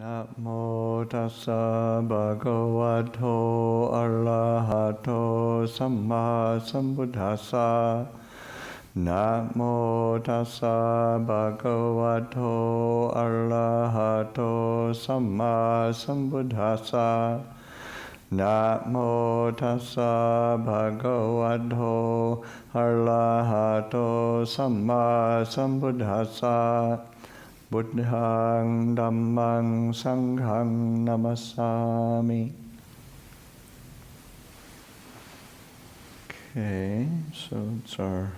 Namo tassa bhagavato arahato samma sambuddhassa. Namo tassa bhagavato arahato samma sambuddhassa. Namo tassa bhagavato arahato samma sambuddhassa. Buddhang Dhammang Sanghang Namasami. Okay, so it's our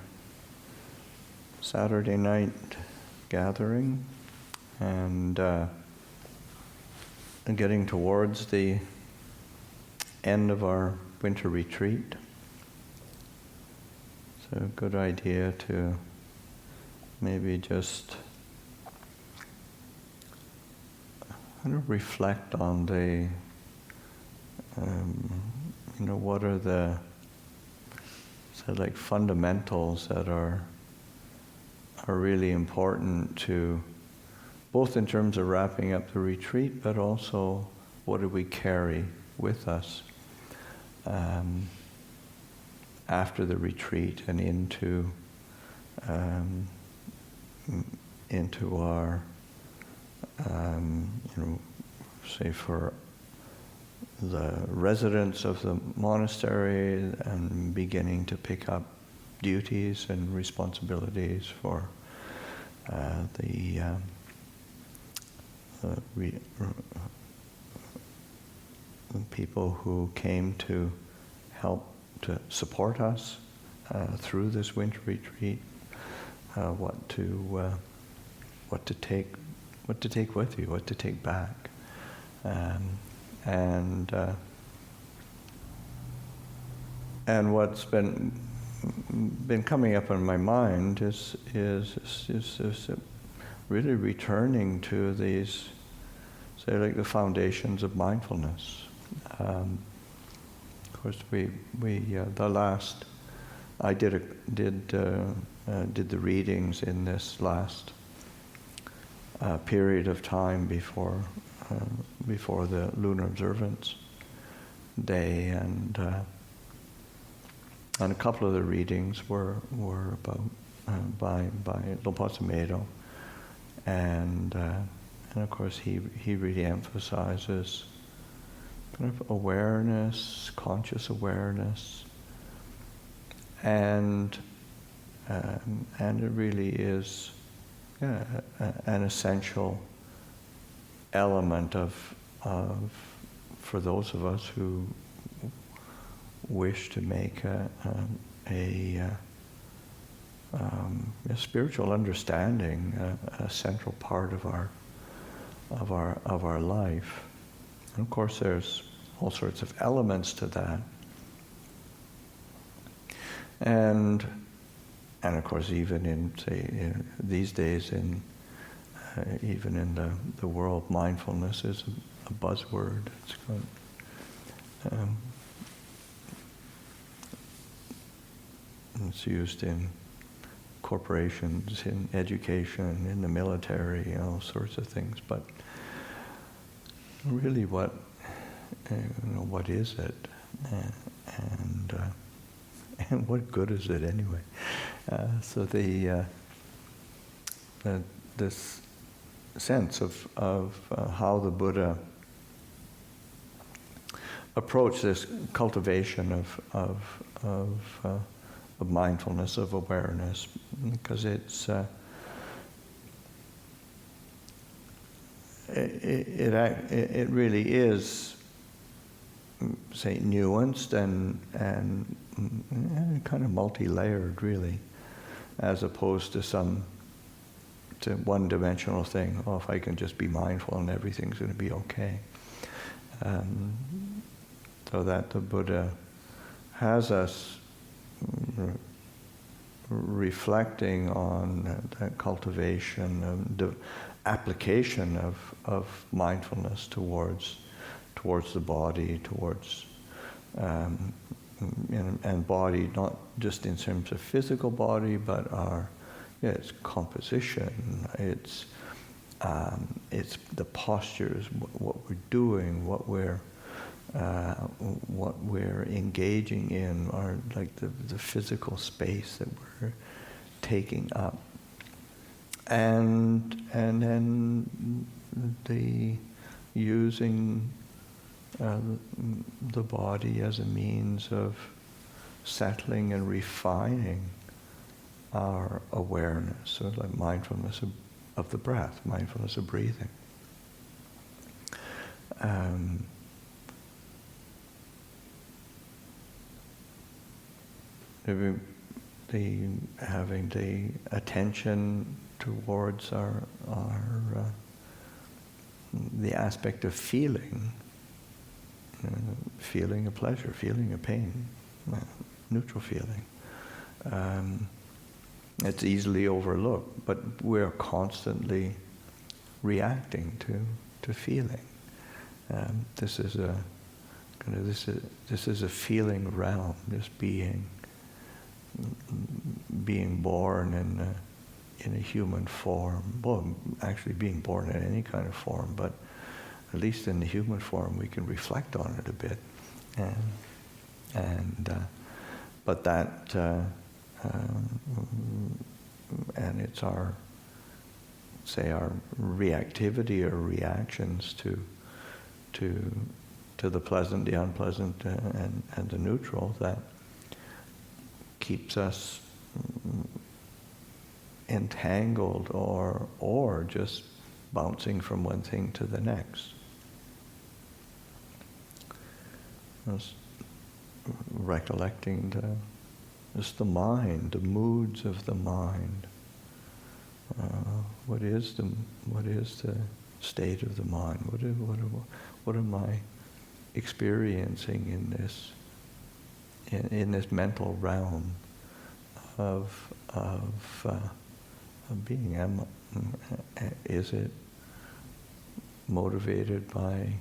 Saturday night gathering, and getting towards the end of our winter retreat. So a good idea to maybe just kind of reflect on the, what are the fundamentals that are really important to, both in terms of wrapping up the retreat, but also what do we carry with us after the retreat and into our say for the residents of the monastery, and beginning to pick up duties and responsibilities for the people who came to help to support us through this winter retreat. What to take with you, what to take back, and what's been coming up in my mind is really returning to these, say, like the foundations of mindfulness. Of course, we the last I did the readings in this last period of time before the lunar observance day, and a couple of the readings were about by Pasanno, and of course he really emphasizes kind of awareness, conscious awareness, and it really is an essential element of for those of us who wish to make a spiritual understanding a central part of our life. And of course, there's all sorts of elements to that, and of course, even in, say, these days, even in the world, mindfulness is a buzzword. It's got, it's used in corporations, in education, in the military, all sorts of things. But really, what is it, and what good is it anyway? So this sense of how the Buddha approached this cultivation of mindfulness, of awareness, because it really is, say, nuanced and kind of multi-layered, really, as opposed to to one-dimensional thing. Oh, if I can just be mindful and everything's going to be okay. So that the Buddha has us reflecting on that cultivation and the application of mindfulness towards the body, towards and body, not just in terms of physical body, but its composition, its it's the postures, what we're doing, what we're engaging in, or like the physical space that we're taking up, and then the using the body as a means of settling and refining our awareness, so like mindfulness of the breath, mindfulness of breathing. Having the attention towards our the aspect of feeling, feeling a pleasure, feeling a pain, neutral feeling. It's easily overlooked, but we're constantly reacting to feeling. This is a feeling realm, just being born in a human form. Well, actually being born in any kind of form, but at least in the human form we can reflect on it a bit, but that and it's our reactivity or reactions to the pleasant, the unpleasant, and the neutral that keeps us entangled or just bouncing from one thing to the next. Just recollecting just the mind, the moods of the mind. What is the state of the mind? What am I experiencing in this mental realm of being? Is it motivated by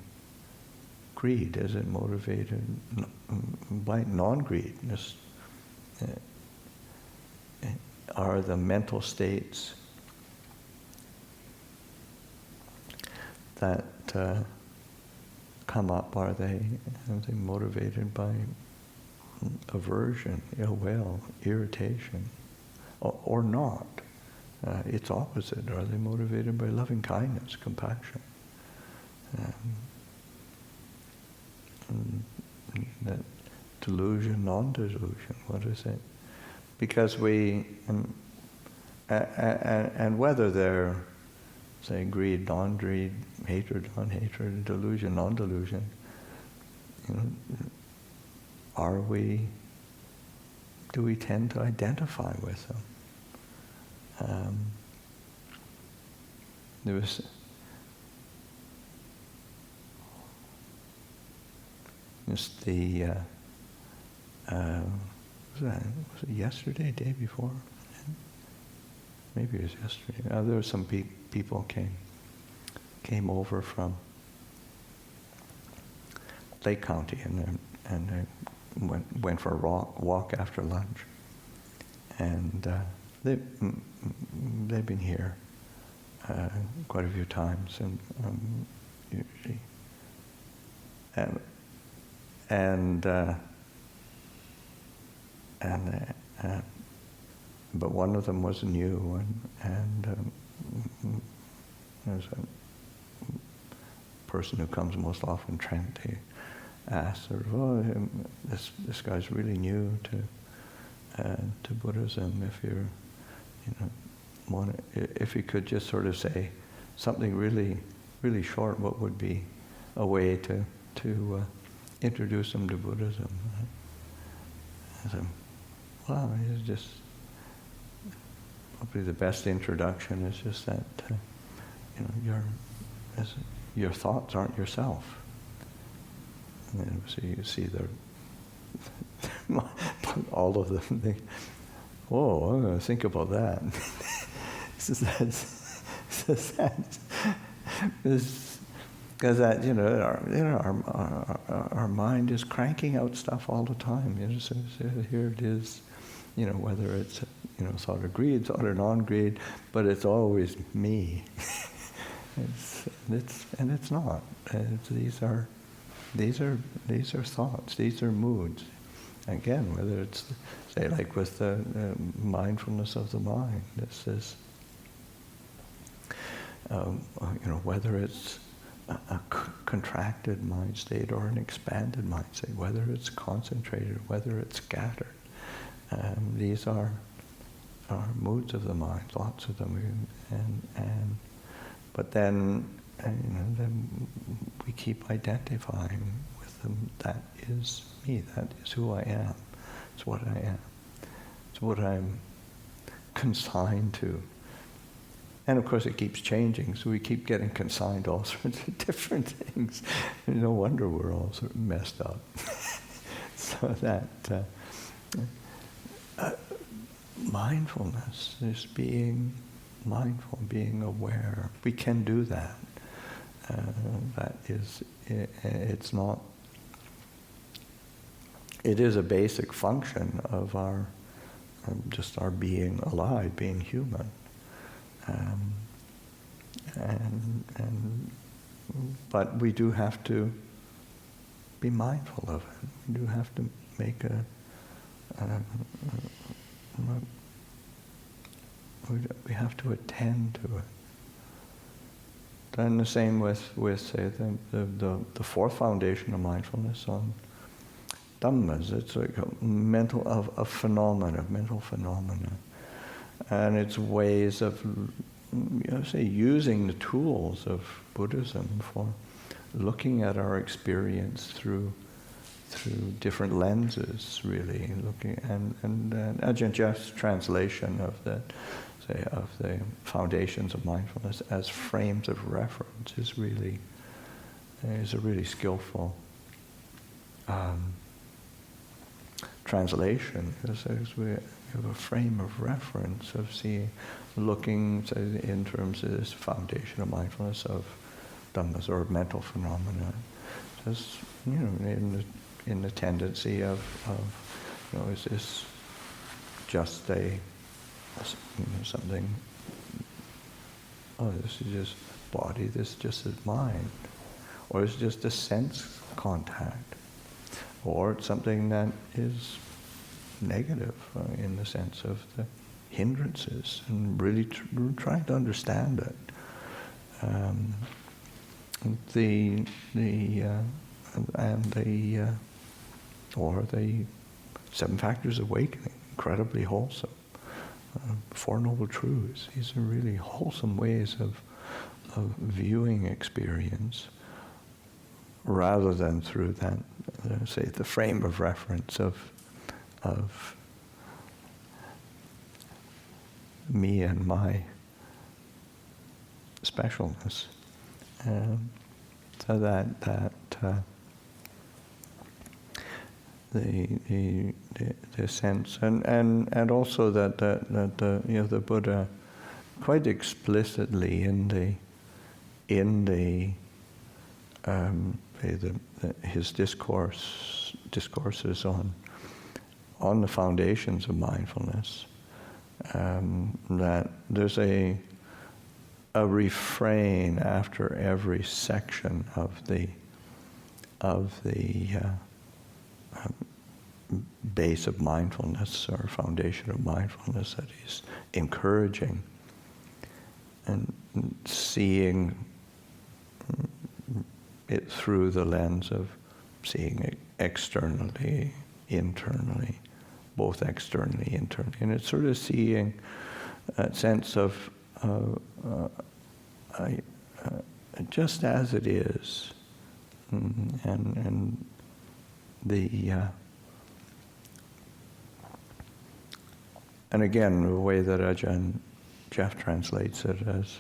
greed? Is it motivated by non-greed? Are the mental states that come up, are they motivated by aversion, ill will, irritation, or not? It's opposite. Are they motivated by loving kindness, compassion? That delusion, non-delusion, what is it? Because we, and whether they're, say, greed, non-greed, hatred, non-hatred, delusion, non-delusion, do we tend to identify with them? There was just was it yesterday, day before? Maybe it was yesterday. There were some people came over from Lake County, and they went for a walk after lunch, and they've been here quite a few times, and usually, but one of them was new, and there's a person who comes most often, Trent. He asked her, this guy's really new to Buddhism. If you're, if you could just sort of say something really, really short, what would be a way to introduce him to Buddhism? I said, well, it's just probably the best introduction is just that your thoughts aren't yourself. And then, so you see all of them. Whoa, I'm going to think about that. Because our mind is cranking out stuff all the time. So here it is, whether it's thought of greed, thought of non-greed, but it's always me. It's not. These are thoughts. These are moods. Again, whether it's, say, like with the mindfulness of the mind, this is, whether it's a contracted mind state or an expanded mind state, whether it's concentrated, whether it's scattered. These are moods of the mind, thoughts of the mind, but then then we keep identifying with them. That is me. That is who I am. It's what I am. It's what I'm consigned to. And of course it keeps changing, so we keep getting consigned to all sorts of different things. No wonder we're all sort of messed up. So that mindfulness is being mindful, being aware. We can do that. That is, it's not, it is a basic function of our, just our being alive, being human. But we do have to be mindful of it. We do have to make we have to attend to it. And the same with say the fourth foundation of mindfulness on Dhammas. It's like a mental phenomena, and it's ways of using the tools of Buddhism for looking at our experience through different lenses, really. And Ajahn Jeff's translation of the foundations of mindfulness as frames of reference is a really skillful translation. Because we have a frame of reference of looking in terms of this foundation of mindfulness of Dhammas or mental phenomena, just in the tendency of is this just something? Oh, this is just body. This is just mind, or it's just a sense contact, or it's something that is negative in the sense of the hindrances, and really trying to understand it. The 7 factors of awakening, incredibly wholesome. 4 noble truths. These are really wholesome ways of viewing experience, rather than through that, say, the frame of reference of me and my specialness. So that the sense, and also that the Buddha quite explicitly his discourses on the foundations of mindfulness, that there's a refrain after every section of the base of mindfulness or foundation of mindfulness that he's encouraging and seeing it through the lens of seeing it externally, internally, both externally, internally. And it's sort of seeing that sense of just as it is, and and again, the way that Ajahn Jeff translates it as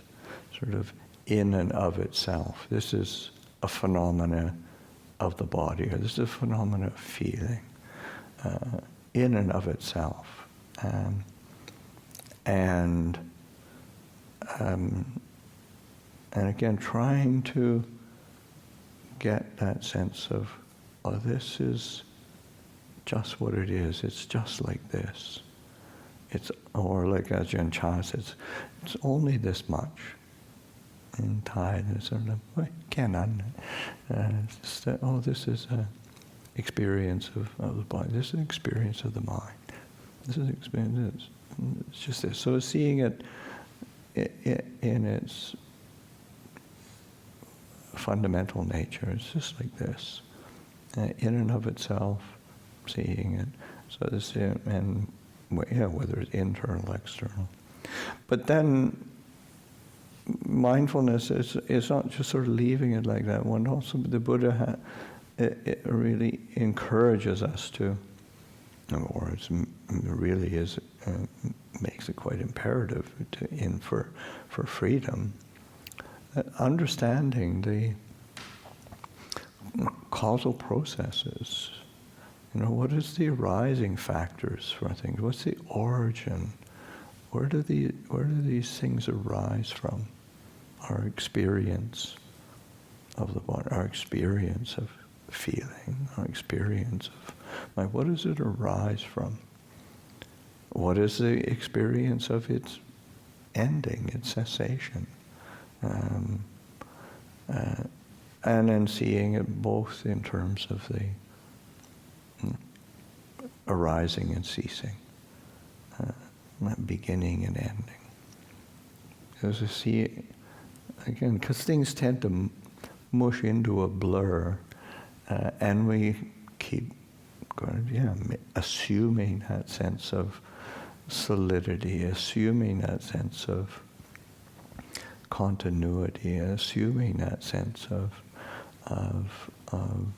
sort of in and of itself. This is a phenomena of the body, or this is a phenomena of feeling, in and of itself. And again, trying to get that sense of, oh, this is just what it is. It's just like this. Or like Ajahn Chah says, it's only this much. in Thai, there's sort of, this is an experience of the body, this is an experience of the mind, this is an experience, it's just this. So seeing it in its fundamental nature, it's just like this, in and of itself, seeing it. So this, and whether it's internal, external. But then mindfulness is not just sort of leaving it like that. One also, the Buddha it really encourages us to, or it really is, makes it quite imperative for freedom. Understanding the causal processes. What is the arising factors for things? What's the origin? Where do these things arise from? Our experience of the body, our experience of feeling, our experience of what does it arise from? What is the experience of its ending, its cessation? And then seeing it both in terms of the arising and ceasing, beginning and ending. Because because things tend to mush into a blur, and we keep going, assuming that sense of solidity, assuming that sense of continuity, assuming that sense of kind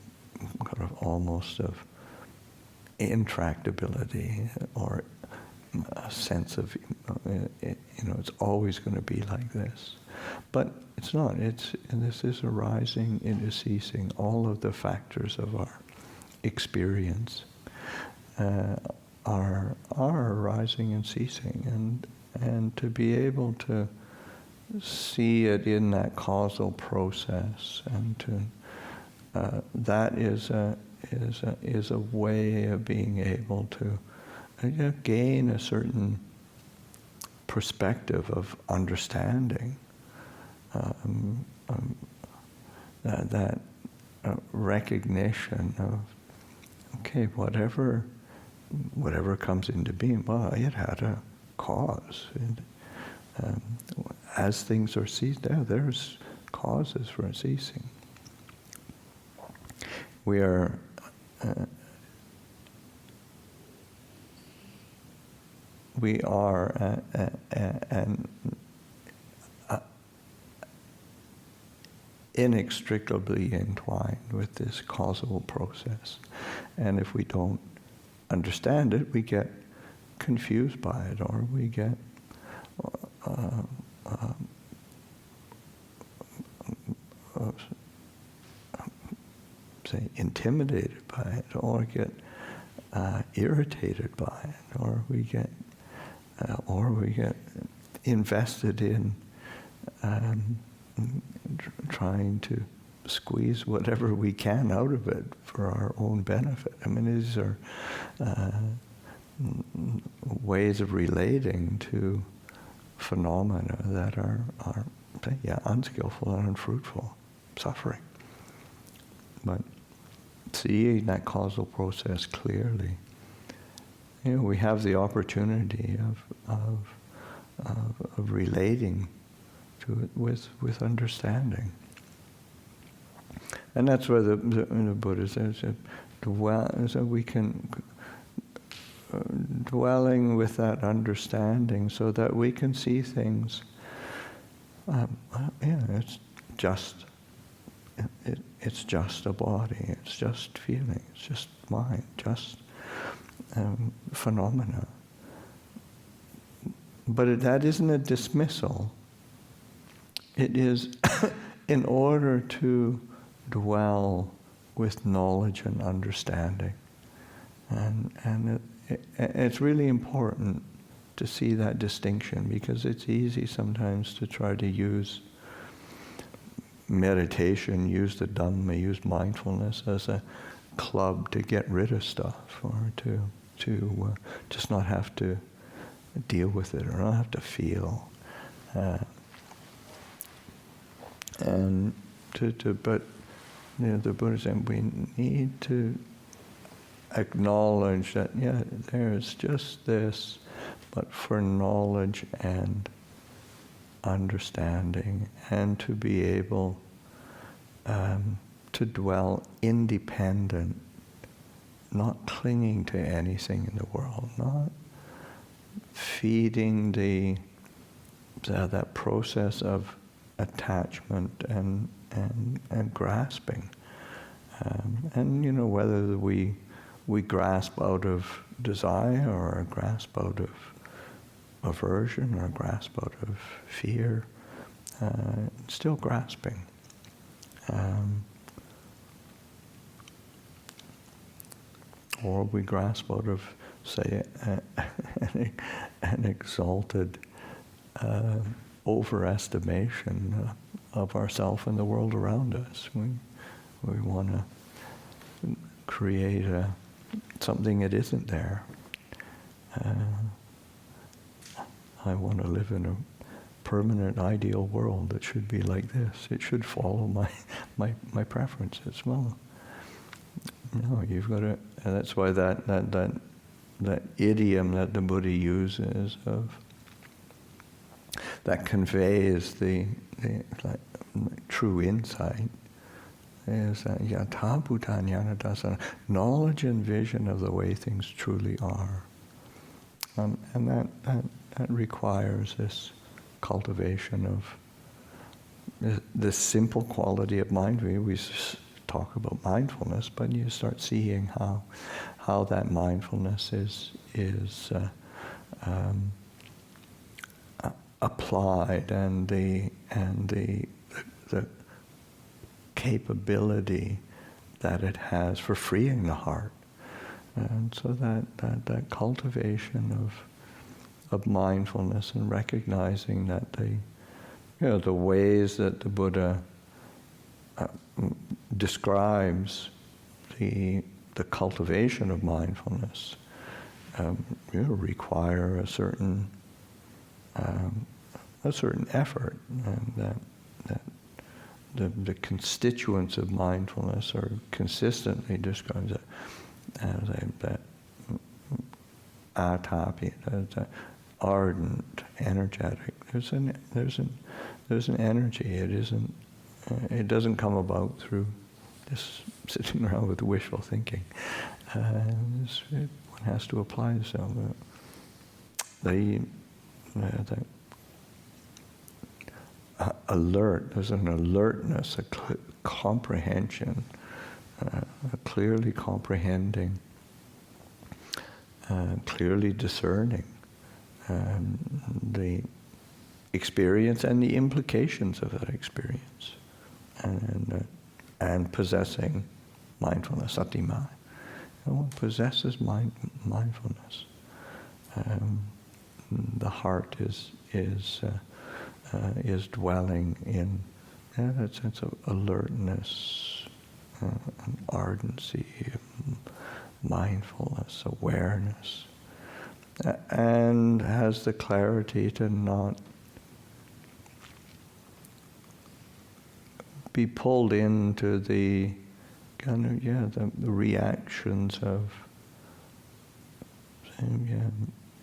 of almost of intractability, or a sense of it's always going to be like this, but it's not. This is arising, it is ceasing. All of the factors of our experience are arising and ceasing, and to be able to see it in that causal process, and to that is a way of being able to gain a certain perspective of understanding, that recognition of, okay, whatever comes into being, well, it had a cause. As things are ceased, there's causes for ceasing. We are inextricably entwined with this causal process, and if we don't understand it, we get confused by it, or we get say intimidated by it, or get irritated by it, or we get invested in trying to squeeze whatever we can out of it for our own benefit. I mean, these are ways of relating to phenomena that are unskillful and unfruitful, suffering. But seeing that causal process clearly, we have the opportunity of relating to it with understanding. And that's where the Buddha says so we can dwelling with that understanding, so that we can see things. It's just a body. It's just feeling. It's just mind. Just phenomena. But that isn't a dismissal. It is in order to dwell with knowledge and understanding. And it's really important to see that distinction, because it's easy sometimes to try to use meditation, use the Dhamma, use mindfulness as a club to get rid of stuff, or to just not have to deal with it, or not have to feel. And but the Buddha said we need to acknowledge that, there's just this, but for knowledge and understanding, and to be able to dwell independent, not clinging to anything in the world, not feeding that process of attachment and grasping. And whether we grasp out of desire, or grasp out of aversion, or grasp out of fear, still grasping. Or we grasp out of, say, an exalted overestimation of ourself and the world around us. We want to create something that isn't there. I want to live in a permanent, ideal world that should be like this. It should follow my preferences. Well, no, you've got to. And that's why that idiom that the Buddha uses that conveys the true insight is that yatha bhuta jnana dassana, knowledge and vision of the way things truly are. And that requires this cultivation of this simple quality of mind. We talk about mindfulness, but you start seeing how that mindfulness is applied, and the capability that it has for freeing the heart. And so that cultivation of mindfulness, and recognizing that the ways that the Buddha describes the cultivation of mindfulness require a certain effort, and that the constituents of mindfulness are consistently described as that atapi, that ardent, energetic. There's an energy. It doesn't come about through just sitting around with wishful thinking. One has to apply himself. There's an alertness, a comprehension, a clearly comprehending, clearly discerning the experience and the implications of that experience, and possessing mindfulness, satima. One possesses mindfulness. The heart is dwelling in that sense of alertness, ardency, mindfulness, awareness, and has the clarity to not be pulled into the the reactions of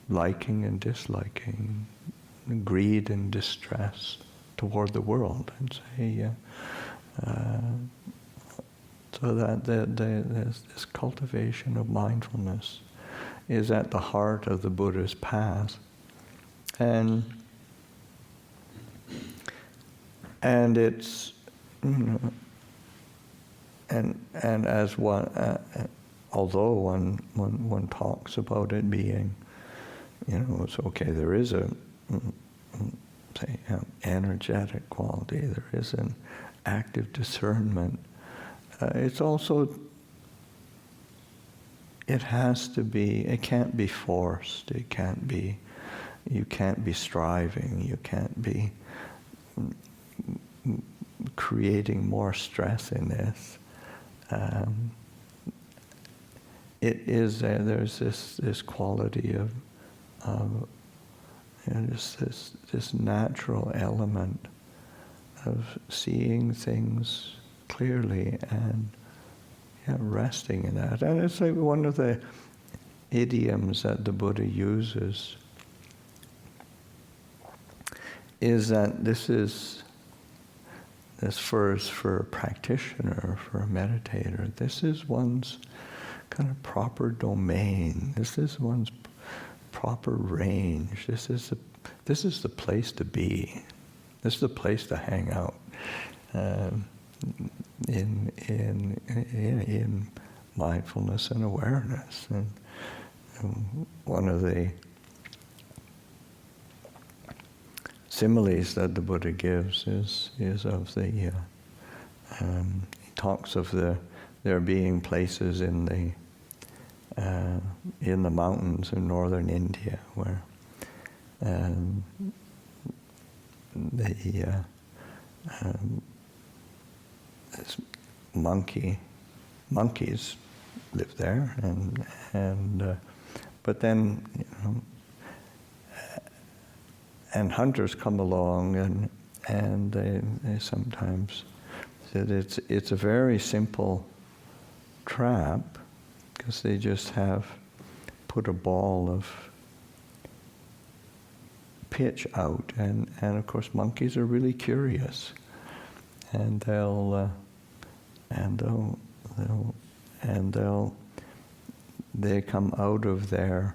liking and disliking, greed and distress toward the world, and say, so that there's this cultivation of mindfulness is at the heart of the Buddha's path, and it's and as one, although one talks about it being, it's okay. There is a say energetic quality. There is an active discernment. It's also, it has to be. It can't be forced. It can't be. You can't be striving. You can't be creating more stress in this. It is there's this quality of this natural element of seeing things clearly and resting in that. And it's like one of the idioms that the Buddha uses is that this for a practitioner, for a meditator, this is one's kind of proper domain. This is one's proper range. This is the place to be. This is the place to hang out in mindfulness and awareness. And one of the similes that the Buddha gives is of the he talks of there being places in the mountains in northern India where monkeys live there, and but then and hunters come along, and they sometimes said it's a very simple trap, because they just have put a ball of pitch out, and of course monkeys are really curious, and they come out of their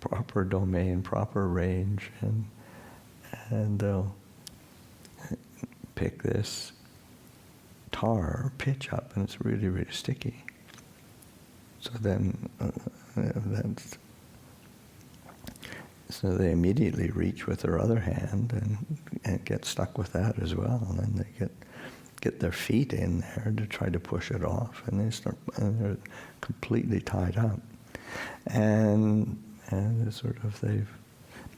proper domain, proper range, and they'll pick this tar or pitch up, and it's really, really sticky. So then, so they immediately reach with their other hand and get stuck with that as well, and then they get their feet in there to try to push it off, and they're completely tied up, and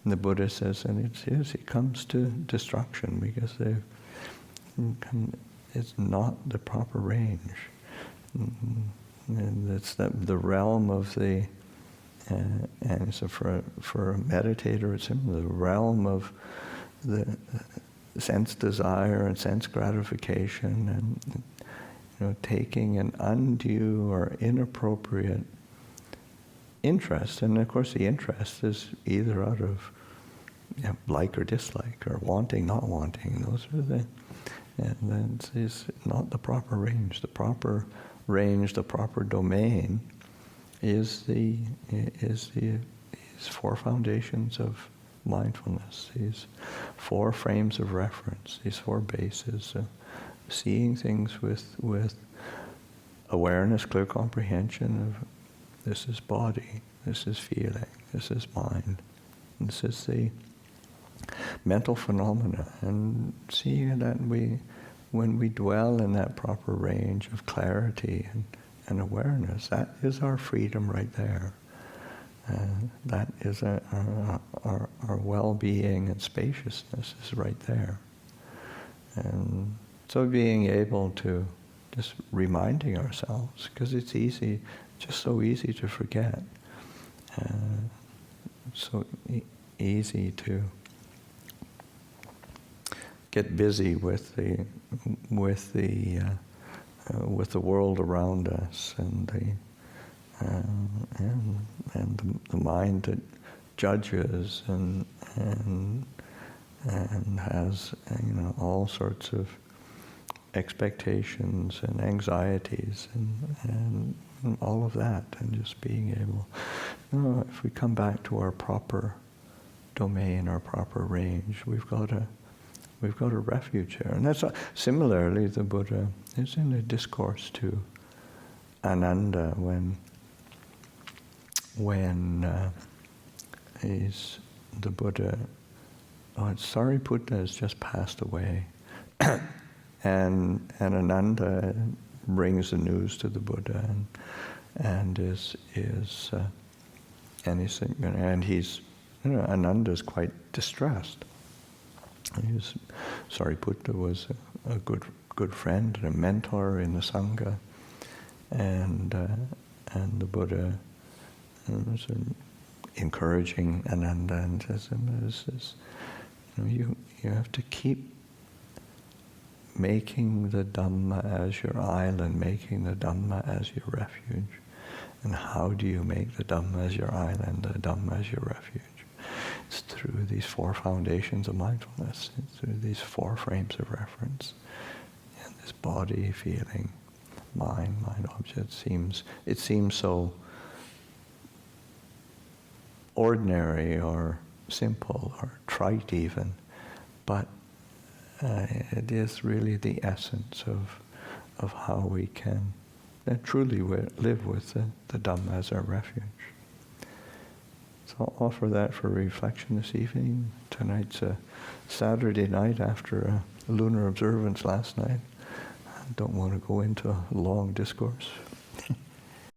the Buddha says, and it comes to destruction because it's not the proper range, and it's the realm of the. And so for a meditator, it's similar. The realm of the sense desire and sense gratification, and taking an undue or inappropriate interest. And of course, the interest is either out of like or dislike, or wanting, not wanting. Those are and then it's not the proper range. The proper range, the proper domain, is four foundations of mindfulness, these four frames of reference, these four bases of seeing things with awareness, clear comprehension of this is body, this is feeling, this is mind, this is the mental phenomena, and seeing that when we dwell in that proper range of clarity and awareness, that is our freedom right there. That is our well-being and spaciousness is right there. And so being able to just reminding ourselves, because it's easy, just so easy to forget. So easy to get busy with the world around us, and the mind that judges and has all sorts of expectations and anxieties and all of that, and just being able, if we come back to our proper domain, our proper range, we've got a refuge here. And that's similarly, the Buddha is in a discourse to Ananda when the Buddha, Sariputta has just passed away, and Ananda brings the news to the Buddha, and he's Ananda's quite distressed. Sariputta was a good friend and a mentor in the Sangha, and the Buddha was encouraging Ananda and says, you have to keep making the Dhamma as your island, making the Dhamma as your refuge. And how do you make the Dhamma as your island, the Dhamma as your refuge? It's through these four foundations of mindfulness. It's through these four frames of reference. And this body, feeling, mind object it seems so ordinary or simple or trite even, but it is really the essence of how we can truly live with the Dhamma as our refuge. So I'll offer that for reflection this evening. Tonight's a Saturday night after a lunar observance last night. I don't want to go into a long discourse.